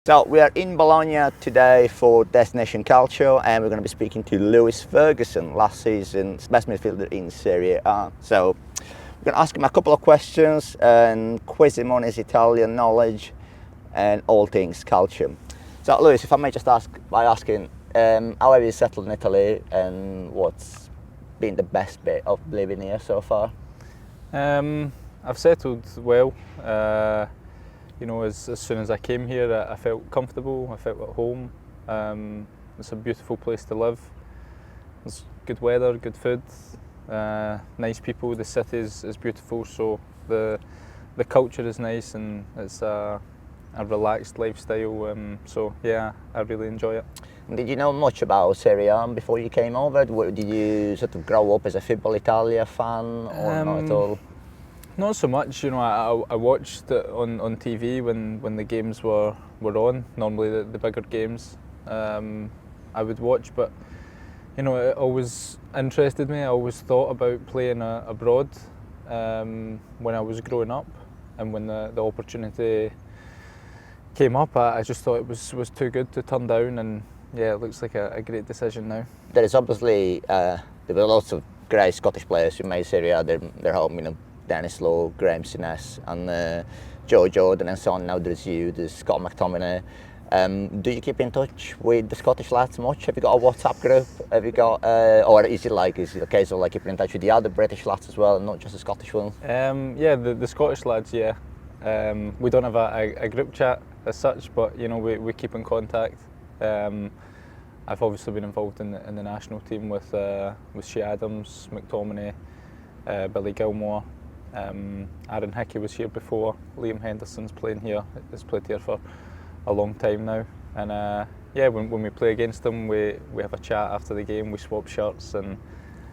So we are in Bologna today for Destination Calcio, and we're going to be speaking to Lewis Ferguson, last season's best midfielder in Serie A. So we're going to ask him a couple of questions and quiz him on his Italian knowledge and all things calcio. So Lewis, if I may just ask by asking, how have you settled in Italy, and what's been the best bit of living here so far? I've settled well. As soon as I came here, I felt comfortable. I felt at home. It's a beautiful place to live. There's good weather, good food, nice people. The city is beautiful, so the culture is nice, and it's a relaxed lifestyle. So yeah, I really enjoy it. Did you know much about Serie A before you came over? Did you sort of grow up as a Football Italia fan, or not at all? Not so much. I watched it on TV when the games were on. Normally the bigger games, I would watch, but it always interested me. I always thought about playing abroad when I was growing up, and when the opportunity came up, I just thought it was too good to turn down, and yeah, it looks like a great decision now. There is obviously there were lots of great Scottish players who made Serie A their home. Dennis Law, Graham Souness, and Joe Jordan, and so on. Now there's you, there's Scott McTominay. Do you keep in touch with the Scottish lads much? Have you got a WhatsApp group? Have you got, or is it a case of like keeping in touch with the other British lads as well, and not just the Scottish ones? Yeah, the Scottish lads, yeah. We don't have a group chat as such, but we keep in contact. I've obviously been involved in the national team with Shea Adams, McTominay, Billy Gilmore. Aaron Hickey was here before. Liam Henderson's playing here. He's played here for a long time now. And when we play against them, we have a chat after the game. We swap shirts, and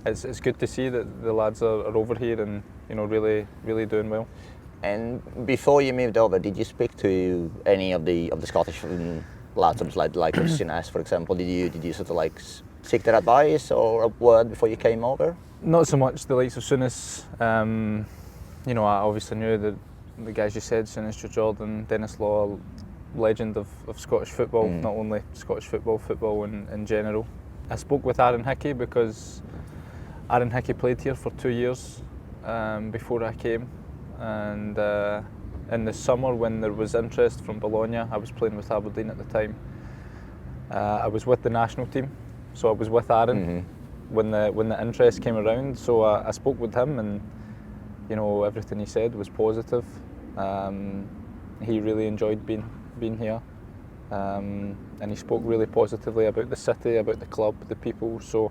it's good to see that the lads are over here and really doing well. And before you moved over, did you speak to any of the Scottish lads, like Souness, for example? Did you sort of like seek their advice or a word before you came over? Not so much the likes of Souness. I obviously knew the guys you said, Souness, Joe Jordan, Dennis Law, legend of Scottish football, not only Scottish football in general. I spoke with Aaron Hickey because Aaron Hickey played here for 2 years before I came, and in the summer when there was interest from Bologna, I was playing with Aberdeen at the time. I was with the national team, so I was with Aaron when the interest came around. So I spoke with him, and everything he said was positive. He really enjoyed being here, and he spoke really positively about the city, about the club, the people. So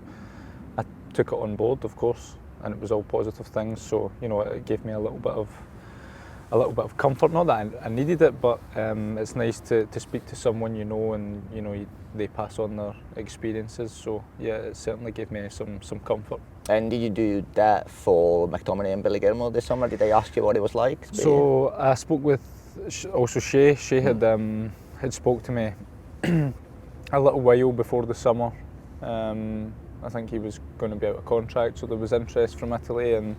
I took it on board, of course, and it was all positive things. So it gave me a little bit of comfort. Not that I needed it, but it's nice to speak to someone and they pass on their experiences. So yeah, it certainly gave me some comfort. And did you do that for McTominay and Billy Gilmore this summer? Did they ask you what it was like? So I spoke with also Shea. Shea had spoke to me a little while before the summer. I think he was going to be out of contract, so there was interest from Italy, and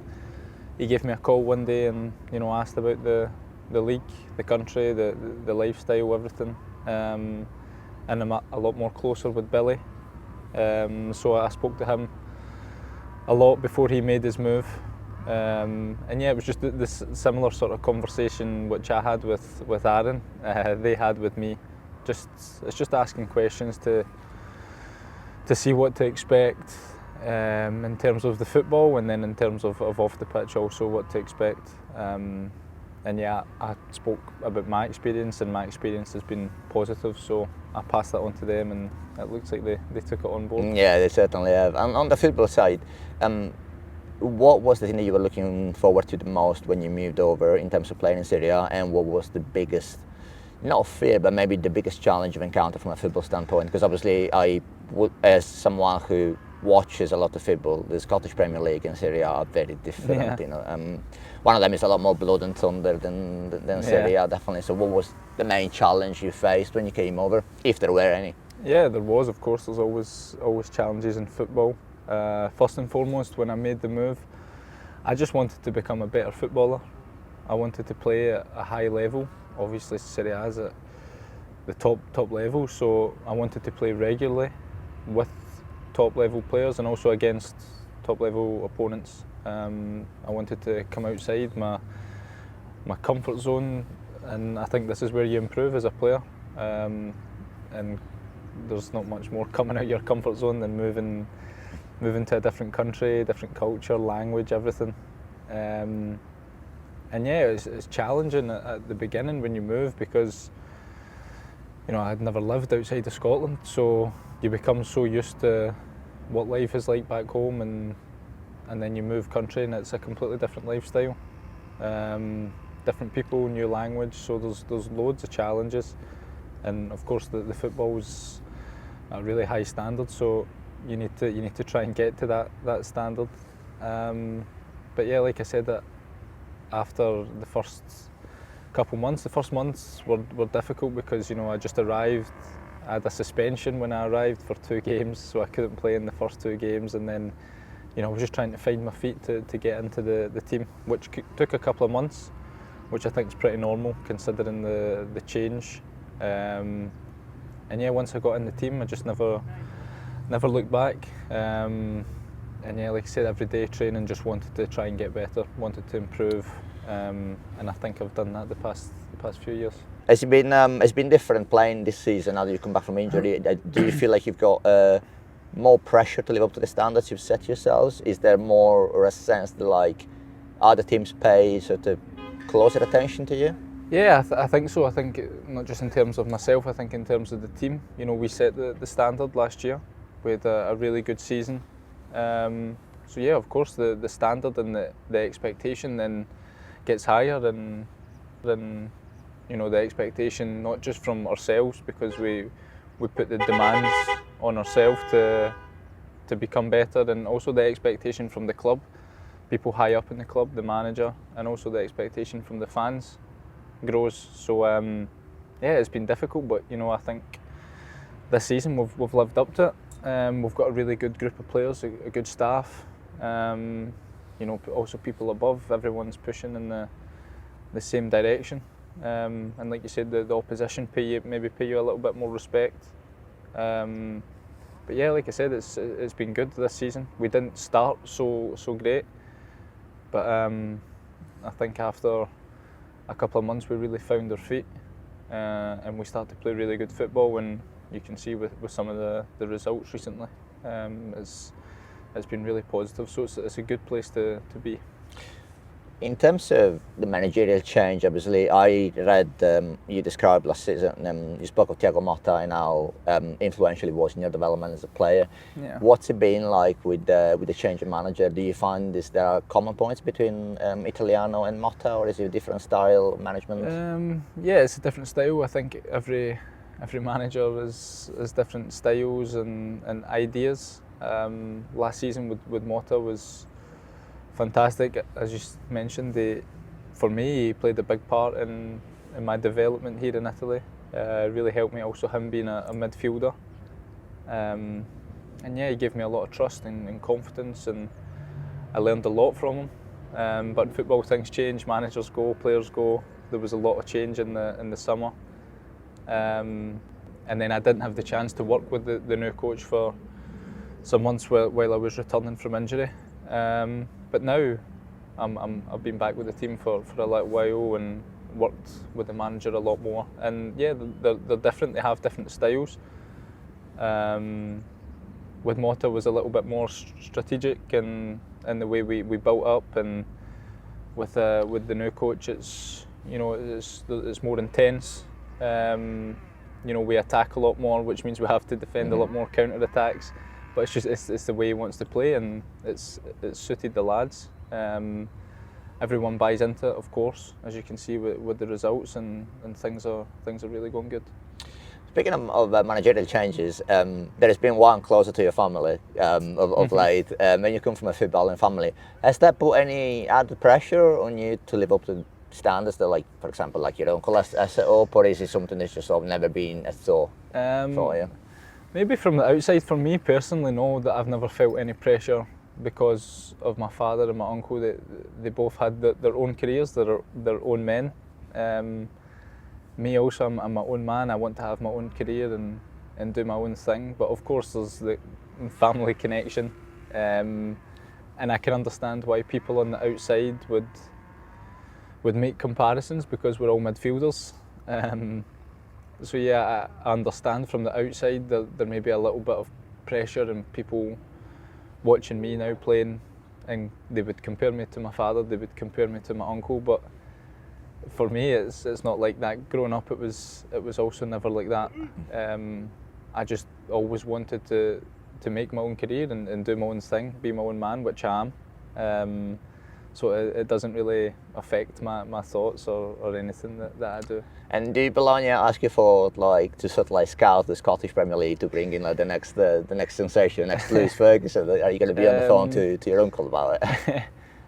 he gave me a call one day and asked about the league, the country, the lifestyle, everything. And I'm a lot more closer with Billy. So I spoke to him a lot before he made his move. And yeah, it was just this similar sort of conversation which I had with Aaron, they had with me. It's just asking questions to see what to expect in terms of the football, and then in terms of off the pitch also what to expect. And yeah, I spoke about my experience, and my experience has been positive, so I passed that on to them, and it looks like they took it on board. Yeah, they certainly have. And on the football side, what was the thing that you were looking forward to the most when you moved over in terms of playing in Serie A, and what was the biggest, not fear, but maybe the biggest challenge you've encountered from a football standpoint? Because obviously as someone who watches a lot of football, the Scottish Premier League and Serie A are very different. Yeah. One of them is a lot more blood and thunder than Serie A, definitely. So what was the main challenge you faced when you came over, if there were any? Yeah, there was, of course. There's always challenges in football. First and foremost, when I made the move, I just wanted to become a better footballer. I wanted to play at a high level. Obviously, Serie A is the top level. So I wanted to play regularly with top level players and also against top level opponents. I wanted to come outside my comfort zone, and I think this is where you improve as a player. And there's not much more coming out of your comfort zone than moving to a different country, different culture, language, everything. And yeah, it's challenging at the beginning when you move, because I'd never lived outside of Scotland, so you become so used to what life is like back home, and then you move country and it's a completely different lifestyle. Different people, new language, so there's loads of challenges, and of course the football's a really high standard, so you need to try and get to that standard. But yeah, like I said, that after the first couple months, the first months were difficult because I just arrived. I had a suspension when I arrived for 2 games, so I couldn't play in the first 2 games, and then I was just trying to find my feet to get into the team, which took a couple of months, which I think is pretty normal considering the change. And yeah, once I got in the team, I just never looked back. And yeah, like I said, every day training, just wanted to try and get better, wanted to improve, and I think I've done that the past few years. It's been different playing this season now that you come back from injury. Do you feel like you've got more pressure to live up to the standards you've set yourselves? Is there more or a sense that like other teams pay sort of closer attention to you? Yeah, I think so. I think not just in terms of myself, I think in terms of the team. We set the standard last year. We had a really good season. So yeah, of course the standard and the expectation then gets higher than the expectation, not just from ourselves, because we put the demands on ourselves to become better, and also the expectation from the club, people high up in the club, the manager, and also the expectation from the fans grows. So yeah, it's been difficult, but I think this season we've lived up to it. We've got a really good group of players, a good staff. Also people above, everyone's pushing in the same direction. And like you said, the opposition maybe pay you a little bit more respect. But yeah, like I said, it's been good this season. We didn't start so great, but I think after a couple of months we really found our feet, and we started to play really good football. And you can see with some of the results recently, it's been really positive. So it's a good place to be. In terms of the managerial change, obviously, I read you described last season, you spoke of Thiago Motta and how influential he was in your development as a player. Yeah. What's it been like with the change of manager? Do you find there are common points between Italiano and Motta, or is it a different style of management? Yeah, it's a different style. I think every manager has different styles and ideas. Last season with Motta was fantastic, as you mentioned. For me, he played a big part in my development here in Italy. Really helped me, also him being a midfielder. And yeah, he gave me a lot of trust and confidence, and I learned a lot from him. But in football, things change, managers go, players go. There was a lot of change in the summer. And then I didn't have the chance to work with the new coach for some months while I was returning from injury. But now I've been back with the team for a little while and worked with the manager a lot more. And yeah, they're different. They have different styles. With Motta was a little bit more strategic in the way we built up, and with the new coach, it's more intense. We attack a lot more, which means we have to defend a lot more counter attacks. But it's the way he wants to play, and it's suited the lads. Everyone buys into it, of course, as you can see with the results, and things are really going good. Speaking of managerial changes, there has been one closer to your family of late. When you come from a footballing family, has that put any added pressure on you to live up to standards that, like, for example, like your uncle has set up, or is it something that's just sort of never been a thought for you? Maybe from the outside, for me personally, no, that I've never felt any pressure because of my father and my uncle. They both had their own careers, their own men. me also, I'm my own man. I want to have my own career and do my own thing. But of course, there's the family connection, and I can understand why people on the outside would make comparisons because we're all midfielders. So yeah, I understand from the outside that there may be a little bit of pressure and people watching me now playing, and they would compare me to my father, they would compare me to my uncle, but for me it's not like that. Growing up it was also never like that. I just always wanted to make my own career and do my own thing, be my own man, which I am. So it doesn't really affect my thoughts or anything that I do. And do Bologna ask you for to sort of scout the Scottish Premier League to bring in the next sensation, the next Lewis Ferguson? Are you going to be on the phone to your uncle about it?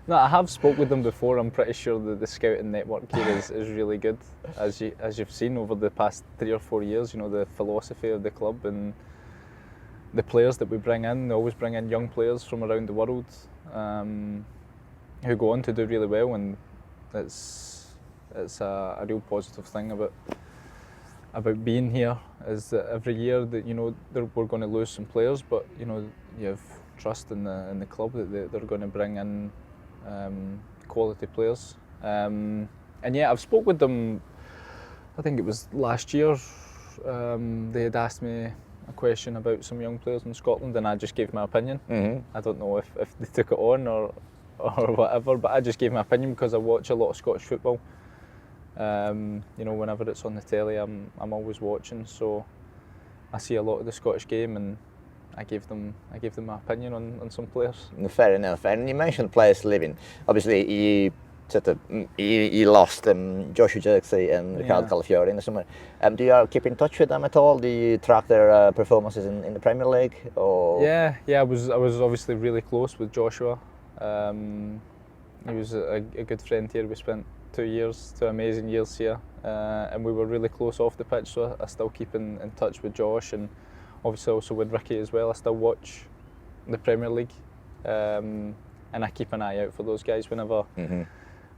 No, I have spoke with them before. I'm pretty sure that the scouting network here is really good, as you've seen over the past 3 or 4 years. You know, the philosophy of the club and the players that we bring in. They always bring in young players from around the world. Who go on to do really well, and it's a real positive thing about being here is that every year that we're going to lose some players, but you have trust in the club that they're going to bring in quality players. And yeah, I've spoke with them. I think it was last year. They had asked me a question about some young players in Scotland, and I just gave my opinion. Mm-hmm. I don't know if they took it on or whatever, but I just gave my opinion because I watch a lot of Scottish football. Whenever it's on the telly, I'm always watching, so I see a lot of the Scottish game, and I gave them my opinion on some players. Fair enough. And you mentioned players leaving. Obviously, you lost Joshua Zirkzee and Riccardo Calafiori in the summer. Do you keep in touch with them at all? Do you track their performances in the Premier League? Or? Yeah. I was obviously really close with Joshua. He was a good friend here. We spent 2 amazing years here, and we were really close off the pitch, so I still keep in touch with Josh, and obviously also with Ricky as well. I still watch the Premier League, and I keep an eye out for those guys whenever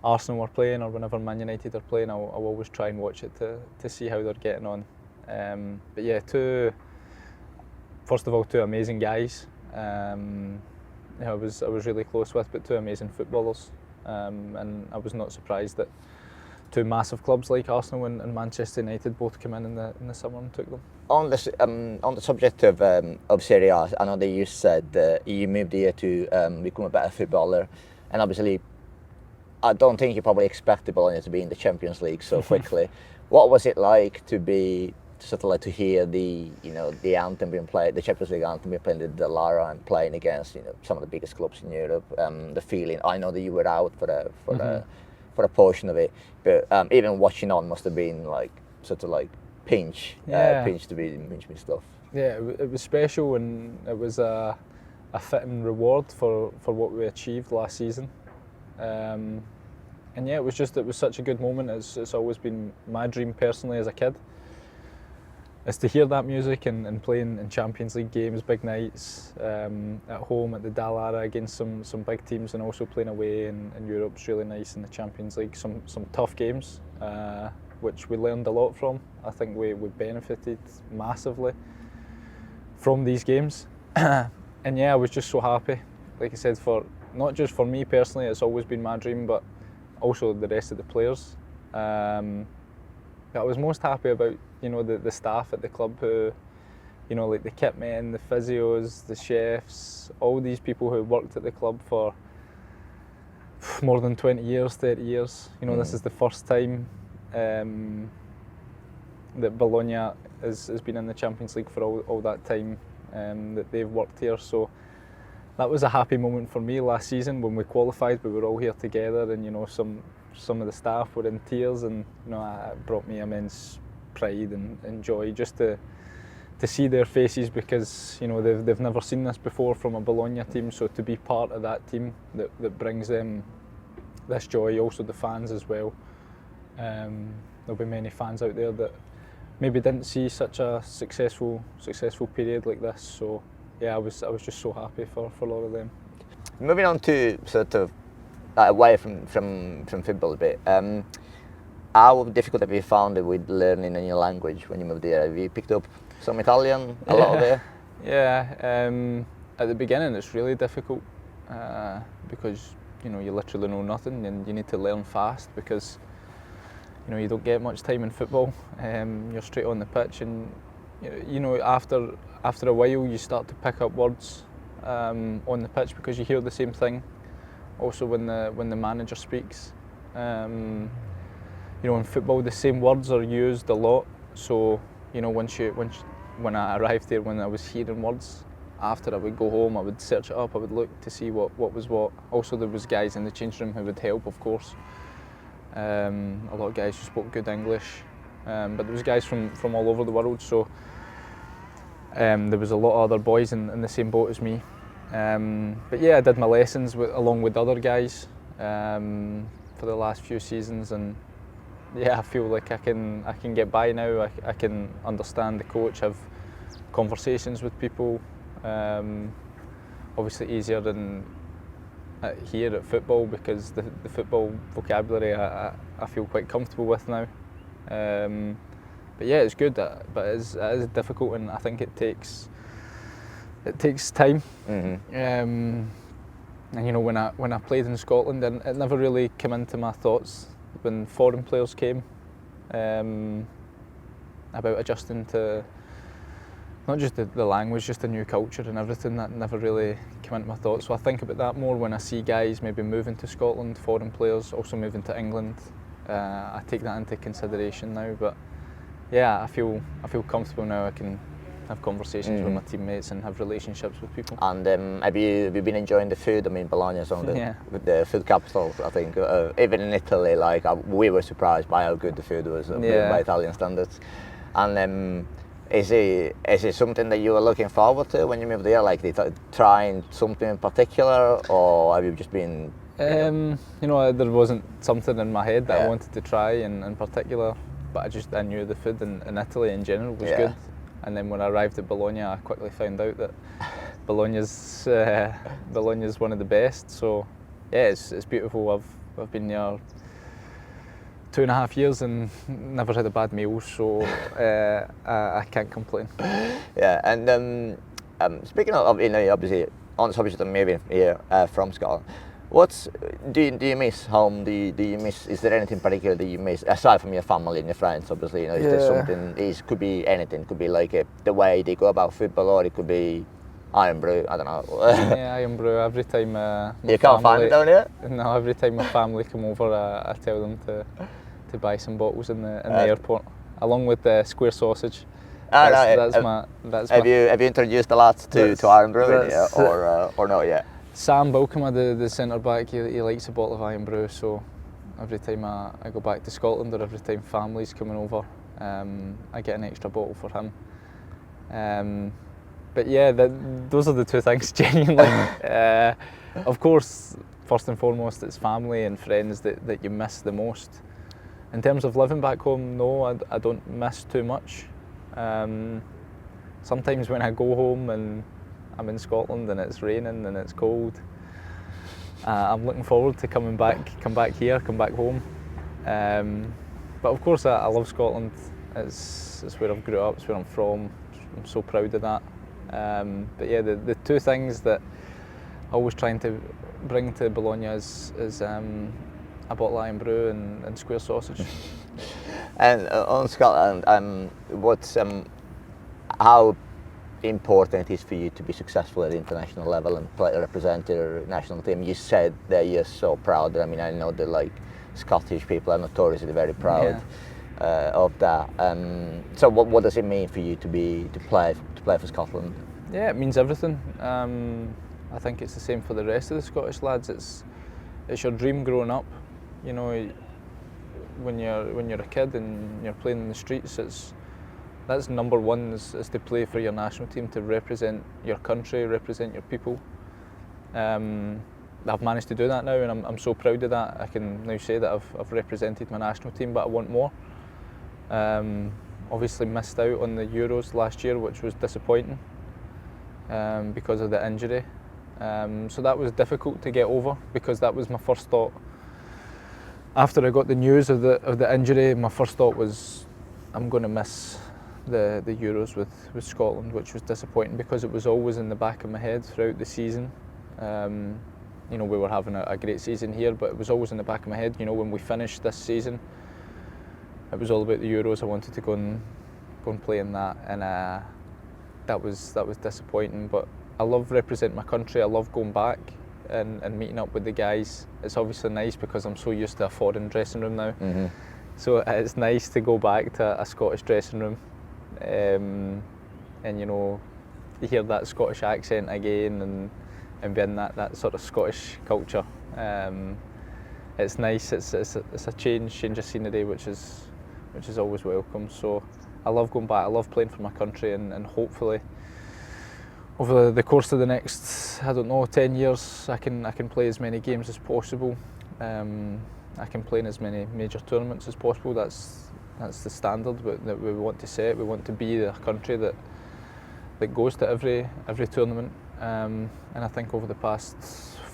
Arsenal are playing or whenever Man United are playing. I'll always try and watch it to see how they're getting on. But yeah, first of all, two amazing guys. I was really close with, but two amazing footballers, and I was not surprised that two massive clubs like Arsenal and Manchester United both came in the summer and took them. On the subject of Serie A, I know that you said that you moved here to become a better footballer, and obviously I don't think you probably expected Bologna to be in the Champions League so quickly. What was it like to hear the anthem being played, the Champions League anthem being played in the Lara and playing against some of the biggest clubs in Europe? The feeling, I know that you were out for a portion of it, but even watching on must have been pinch me stuff. Yeah, it was special, and it was a fitting reward for what we achieved last season. And yeah, it was such a good moment. It's always been my dream personally as a kid, is to hear that music and playing in Champions League games, big nights, at home at the Dallara against some big teams, and also playing away in Europe's really nice in the Champions League. Some tough games, which we learned a lot from. I think we benefited massively from these games. And yeah, I was just so happy. Like I said, not just for me personally, it's always been my dream, but also the rest of the players. I was most happy about the staff at the club who, like the kit men, the physios, the chefs, all these people who worked at the club for more than 20 years, 30 years. This is the first time that Bologna has been in the Champions League for all that time that they've worked here. So that was a happy moment for me last season when we qualified. We were all here together, and some of the staff were in tears, and it brought me immense pride and joy just to see their faces, because they've never seen this before from a Bologna team. So to be part of that team that brings them this joy, also the fans as well. There'll be many fans out there that maybe didn't see such a successful period like this. So yeah, I was just so happy for a lot of them. Moving on to sort of away from football a bit. how difficult have you found it with learning a new language when you moved there? Have you picked up some Italian, a lot of it? Yeah, at the beginning it's really difficult because you literally know nothing and you need to learn fast because you don't get much time in football. You're straight on the pitch, and after a while you start to pick up words on the pitch because you hear the same thing. Also, when the manager speaks, in football the same words are used a lot. So when I arrived there, when I was hearing words, after I would go home, I would search it up, I would look to see what was what. Also, there was guys in the change room who would help, of course. A lot of guys who spoke good English, but there was guys from all over the world. So there was a lot of other boys in the same boat as me. But yeah, I did my lessons along with other guys for the last few seasons, and yeah, I feel like I can get by now. I can understand the coach, have conversations with people. Obviously easier than here at football because the football vocabulary I feel quite comfortable with now. But yeah, it's good, but it is difficult, and I think it takes time. Mm-hmm. And when I played in Scotland, it never really came into my thoughts when foreign players came about adjusting to not just the language, just the new culture and everything. That never really came into my thoughts. So I think about that more when I see guys maybe moving to Scotland, foreign players also moving to England. I take that into consideration now. But yeah, I feel comfortable now. I can have conversations with my teammates and have relationships with people. And have you been enjoying the food? I mean, Bologna is one of the food capitals, I think. Even in Italy, we were surprised by how good the food was by Italian standards. And is it something that you were looking forward to when you moved there? Like, trying something in particular, or have you just been? There wasn't something in my head that I wanted to try in particular, but I knew the food in Italy in general was good. And then when I arrived at Bologna, I quickly found out that Bologna's one of the best. So yeah, it's beautiful. I've been there 2.5 years and never had a bad meal, so I can't complain. Yeah, and speaking of, obviously on the subject of moving here from Scotland, do you miss home? Do you miss? Is there anything particular that you miss aside from your family and your friends? Obviously, is there something? It could be anything. It could be like the way they go about football, or it could be Irn-Bru. I don't know. Yeah, Irn-Bru. Every time you can't find it down here. No, every time my family come over, I tell them to buy some bottles in the airport, along with the square sausage. Have you introduced the lads to Irn-Bru or not yet? Sam Bilkema, the centre back, he likes a bottle of Irn-Bru, so every time I go back to Scotland or every time family's coming over, I get an extra bottle for him. But yeah, those are the two things genuinely. Of course, first and foremost, it's family and friends that you miss the most. In terms of living back home, no, I don't miss too much. Sometimes when I go home and I'm in Scotland and it's raining and it's cold, I'm looking forward to come back home. But of course I love Scotland. It's where I've grew up, it's where I'm from. I'm so proud of that. But yeah, the two things that I always trying to bring to Bologna is a bottle of Irn-Bru and square sausage. And on Scotland, how important it is for you to be successful at the international level and represent your national team? You said that you're so proud. I mean, I know that Scottish people are notoriously very proud of that. So what does it mean for you to play for Scotland? Yeah, it means everything. I think it's the same for the rest of the Scottish lads. It's your dream growing up. When you're a kid and you're playing in the streets, that's number one is to play for your national team, to represent your country, represent your people. I've managed to do that now, and I'm so proud of that. I can now say that I've represented my national team, but I want more. Obviously missed out on the Euros last year, which was disappointing because of the injury. So that was difficult to get over because that was my first thought after I got the news of the injury, my first thought was, I'm going to miss the Euros with Scotland, which was disappointing because it was always in the back of my head throughout the season. You know, we were having a great season here, but it was always in the back of my head. You know, when we finished this season, it was all about the Euros. I wanted to go and play in that, and that was disappointing. But I love representing my country. I love going back and meeting up with the guys. It's obviously nice because I'm so used to a foreign dressing room now. Mm-hmm. So it's nice to go back to a Scottish dressing room, and you know, you hear that Scottish accent again, and be in that sort of Scottish culture. It's nice. It's a change of scenery, which is always welcome. So I love going back. I love playing for my country, and hopefully over the course of the next, I don't know, 10 years, I can play as many games as possible. I can play in as many major tournaments as possible. That's the standard that we want to set. We want to be the country that goes to every tournament. And I think over the past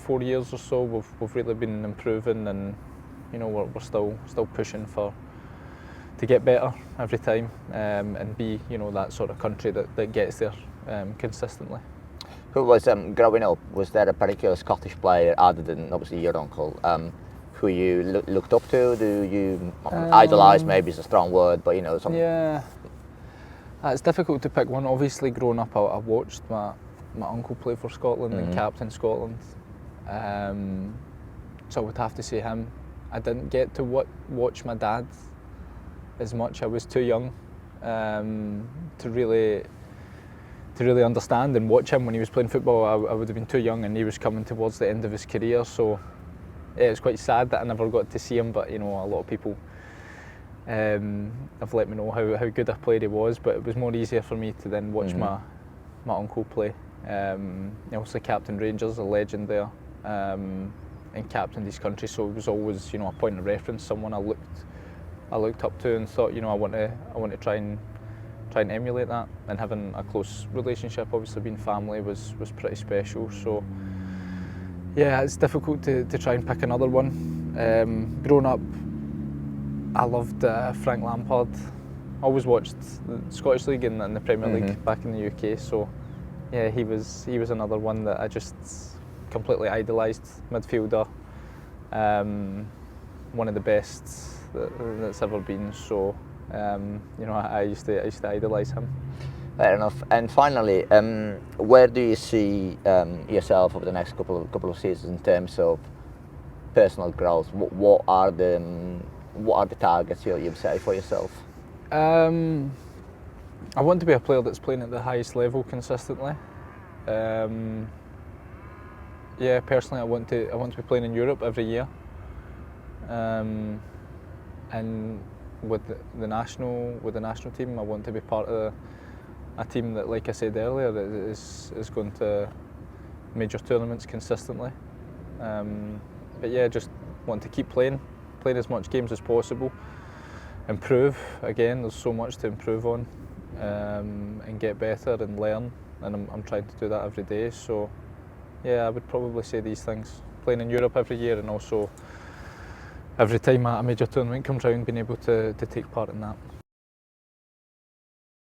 4 years or so, we've really been improving, and you know, we're still pushing to get better every time, and be, you know, that sort of country that gets there consistently. Who was, growing up, was there a particular Scottish player, other than obviously your uncle, who you looked up to? Do you idolise, maybe is a strong word, but you know, something? Yeah, it's difficult to pick one. Obviously, growing up, I watched my uncle play for Scotland and captain Scotland, so I would have to say him. I didn't get to watch my dad as much. I was too young to really understand and watch him when he was playing football. I would have been too young, and he was coming towards the end of his career, so yeah, it's quite sad that I never got to see him. But you know, a lot of people have let me know how good a player he was, but it was more easier for me to then watch my uncle play. He also captained Rangers, a legend there, and captained his country, so it was always, you know, a point of reference, someone I looked up to and thought, you know, I want to try and emulate that. And having a close relationship, obviously being family, was pretty special. So yeah, it's difficult to try and pick another one. Growing up, I loved Frank Lampard. Always watched the Scottish League and the Premier League back in the UK. So yeah, he was another one that I just completely idolised. Midfielder, one of the best that's ever been. So you know, I used to idolise him. Fair enough. And finally, where do you see yourself over the next couple of seasons in terms of personal growth? What are the targets you've set for yourself? I want to be a player that's playing at the highest level consistently. Yeah, personally, I want to be playing in Europe every year, and with the national team, I want to be part of a team that, like I said earlier, that is going to major tournaments consistently. But yeah, just want to keep playing as much games as possible, improve. Again, there's so much to improve on, and get better and learn, and I'm trying to do that every day. So yeah, I would probably say these things: playing in Europe every year, and also every time a major tournament comes around, being able to take part in that.